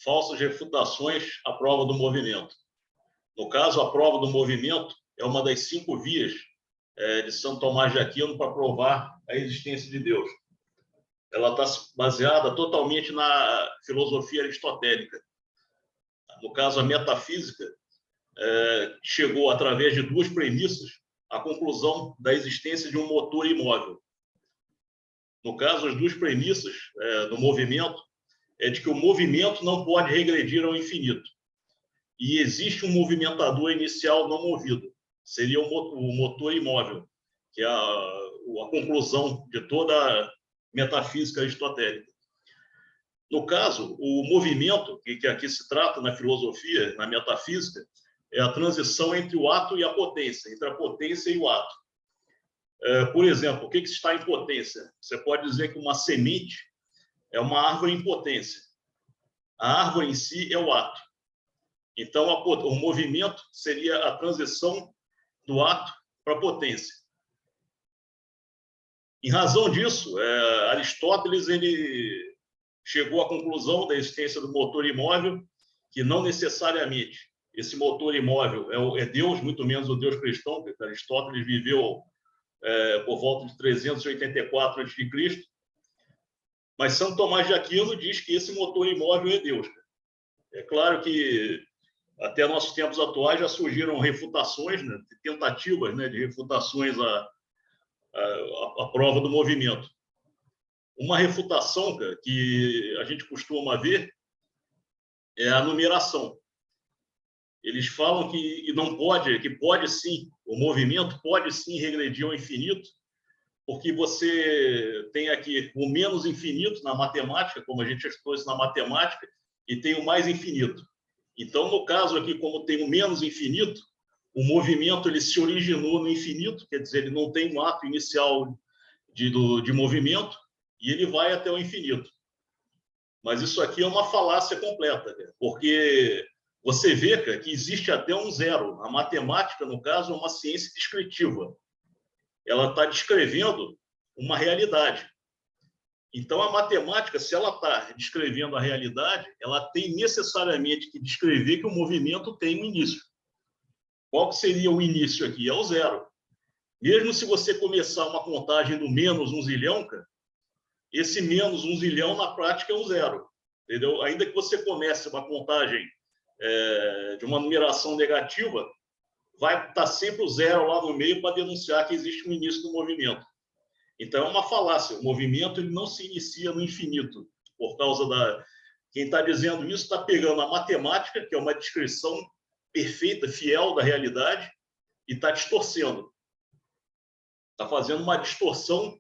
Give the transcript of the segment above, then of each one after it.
falsas refutações à prova do movimento. No caso, a prova do movimento é uma das 5 vias de Santo Tomás de Aquino para provar a existência de Deus. Ela está baseada totalmente na filosofia aristotélica. No caso, a metafísica chegou, através de 2 premissas, à conclusão da existência de um motor imóvel. No caso, as 2 premissas do movimento é de que o movimento não pode regredir ao infinito. E existe um movimentador inicial não movido. Seria o motor imóvel, que é a conclusão de toda a metafísica aristotélica. No caso, o movimento, que aqui se trata na filosofia, na metafísica, é a transição entre o ato e a potência, entre a potência e o ato. Por exemplo, o que está em potência? Você pode dizer que uma semente é uma árvore em potência. A árvore em si é o ato. Então, o movimento seria a transição do ato para a potência. Em razão disso, Aristóteles ele chegou à conclusão da existência do motor imóvel, que não necessariamente esse motor imóvel é Deus, muito menos o Deus cristão, porque Aristóteles viveu por volta de 384 a.C., mas São Tomás de Aquino diz que esse motor imóvel é Deus. É claro que até nossos tempos atuais já surgiram refutações, né, tentativas, né, de refutações à prova do movimento. Uma refutação, cara, que a gente costuma ver é a numeração. Eles falam que não pode, que pode sim, o movimento pode sim regredir ao infinito, porque você tem aqui o menos infinito na matemática, como a gente estudou isso na matemática, e tem o mais infinito. Então, no caso aqui, como tem o menos infinito, o movimento ele se originou no infinito, quer dizer, ele não tem um ato inicial de movimento, e ele vai até o infinito. Mas isso aqui é uma falácia completa, porque você vê, cara, que existe até um zero. A matemática, no caso, é uma ciência descritiva. Ela está descrevendo uma realidade. Então, a matemática, se ela está descrevendo a realidade, ela tem necessariamente que descrever que o movimento tem um início. Qual que seria o início aqui? É o zero. Mesmo se você começar uma contagem do menos 1 zilhão, cara, esse menos 1 zilhão, na prática, é um zero. Entendeu? Ainda que você comece uma contagem de uma numeração negativa, vai estar sempre o zero lá no meio para denunciar que existe um início do movimento. Então, é uma falácia. O movimento ele não se inicia no infinito. Por causa da... Quem está dizendo isso está pegando a matemática, que é uma descrição perfeita, fiel da realidade, e está distorcendo. Está fazendo uma distorção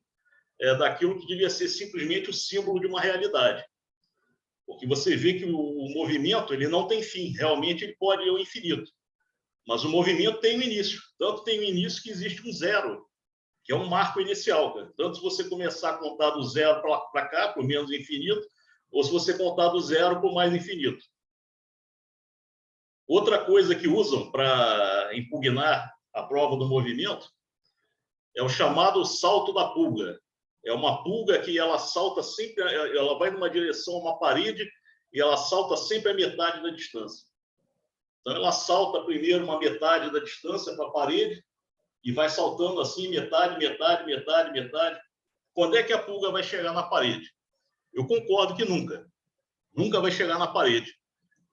daquilo que devia ser simplesmente o símbolo de uma realidade. Porque você vê que o movimento ele não tem fim. Realmente, ele pode ir ao infinito. Mas o movimento tem um início. Tanto tem um início que existe um zero, que é um marco inicial. Cara. Tanto se você começar a contar do zero para cá, para o menos infinito, ou se você contar do zero para o mais infinito. Outra coisa que usam para impugnar a prova do movimento é o chamado salto da pulga. É uma pulga que ela salta sempre, ela vai numa direção a uma parede e ela salta sempre a metade da distância. Então, ela salta primeiro uma metade da distância para a parede e vai saltando assim, metade, metade, metade, metade. Quando é que a pulga vai chegar na parede? Eu concordo que nunca. Nunca vai chegar na parede.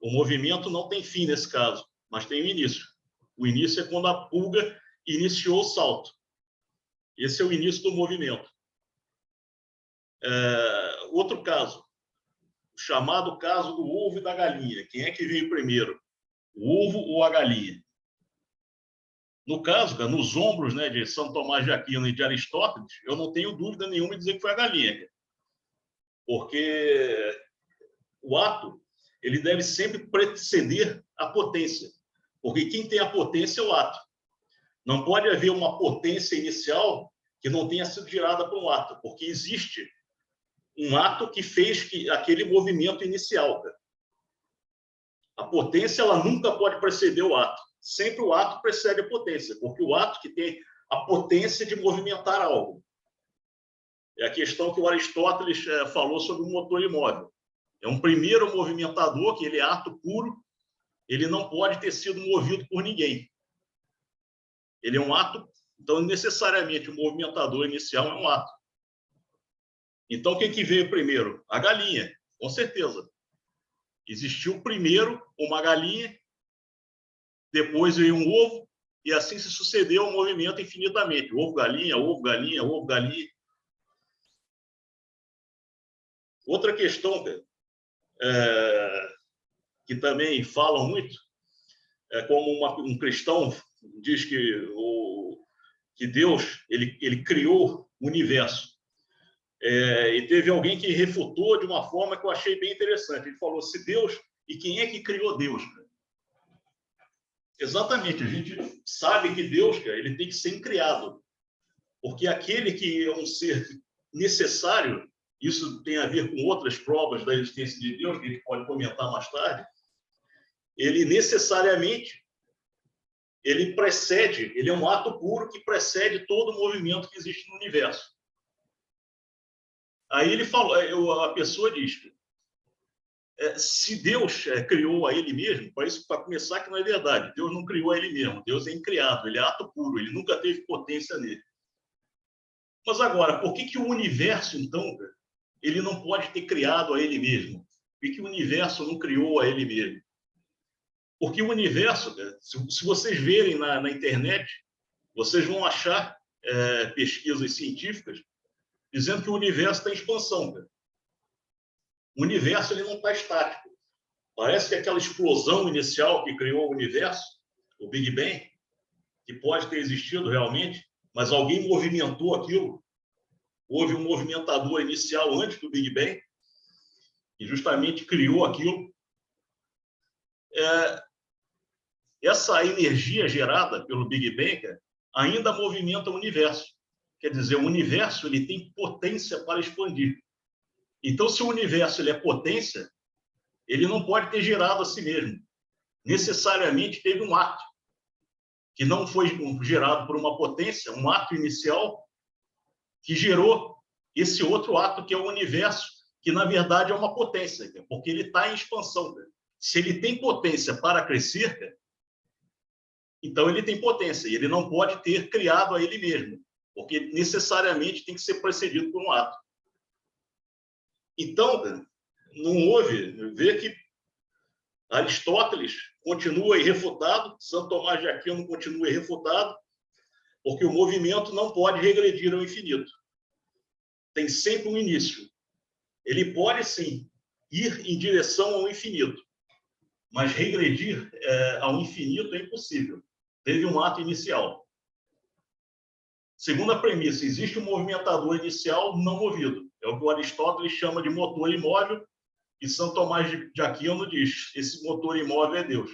O movimento não tem fim nesse caso, mas tem um início. O início é quando a pulga iniciou o salto. Esse é o início do movimento. Outro caso, o chamado caso do ovo e da galinha. Quem é que veio primeiro? O ovo ou a galinha? No caso, cara, nos ombros, né, de São Tomás de Aquino e de Aristóteles, eu não tenho dúvida nenhuma em dizer que foi a galinha. Cara. Porque o ato ele deve sempre preceder a potência. Porque quem tem a potência é o ato. Não pode haver uma potência inicial que não tenha sido gerada por um ato, porque existe um ato que fez aquele movimento inicial. Cara. A potência ela nunca pode preceder o ato. Sempre o ato precede a potência, porque o ato que tem a potência de movimentar algo. É a questão que o Aristóteles falou sobre o motor imóvel. É um primeiro movimentador, que ele é ato puro, ele não pode ter sido movido por ninguém. Ele é um ato, então necessariamente o movimentador inicial é um ato. Então o que veio primeiro? A galinha, com certeza. Existiu primeiro uma galinha, depois veio um ovo, e assim se sucedeu o movimento infinitamente. Ovo, galinha, ovo, galinha, ovo, galinha. Outra questão que também falam muito, como um cristão diz que Deus ele criou o universo. E teve alguém que refutou de uma forma que eu achei bem interessante. Ele falou, se Deus... E quem é que criou Deus? Cara? Exatamente, a gente sabe que Deus, cara, ele tem que ser criado. Porque aquele que é um ser necessário, isso tem a ver com outras provas da existência de Deus, que a gente pode comentar mais tarde, ele necessariamente, ele precede, ele é um ato puro que precede todo o movimento que existe no universo. Aí ele falou, a pessoa diz, se Deus criou a ele mesmo, para começar que não é verdade, Deus não criou a ele mesmo, Deus é incriado, ele é ato puro, ele nunca teve potência nele. Mas agora, por que o universo, então, ele não pode ter criado a ele mesmo? Por que o universo não criou a ele mesmo? Porque o universo, se vocês verem na internet, vocês vão achar pesquisas científicas dizendo que o universo está em expansão. O universo ele não está estático. Parece que aquela explosão inicial que criou o universo, o Big Bang, que pode ter existido realmente, mas alguém movimentou aquilo. Houve um movimentador inicial antes do Big Bang, que justamente criou aquilo. Essa energia gerada pelo Big Bang ainda movimenta o universo. Quer dizer, o universo ele tem potência para expandir. Então, se o universo ele é potência, ele não pode ter gerado a si mesmo. Necessariamente teve um ato, que não foi gerado por uma potência, um ato inicial, que gerou esse outro ato, que é o universo, que, na verdade, é uma potência, porque ele está em expansão. Se ele tem potência para crescer, então ele tem potência, e ele não pode ter criado a ele mesmo, porque necessariamente tem que ser precedido por um ato. Então, não houve, vê que Aristóteles continua irrefutado, Santo Tomás de Aquino continua irrefutado, porque o movimento não pode regredir ao infinito. Tem sempre um início. Ele pode, sim, ir em direção ao infinito, mas regredir ao infinito é impossível. Teve um ato inicial. Segunda premissa, existe um movimentador inicial não movido. É o que o Aristóteles chama de motor imóvel, e São Tomás de Aquino diz, esse motor imóvel é Deus.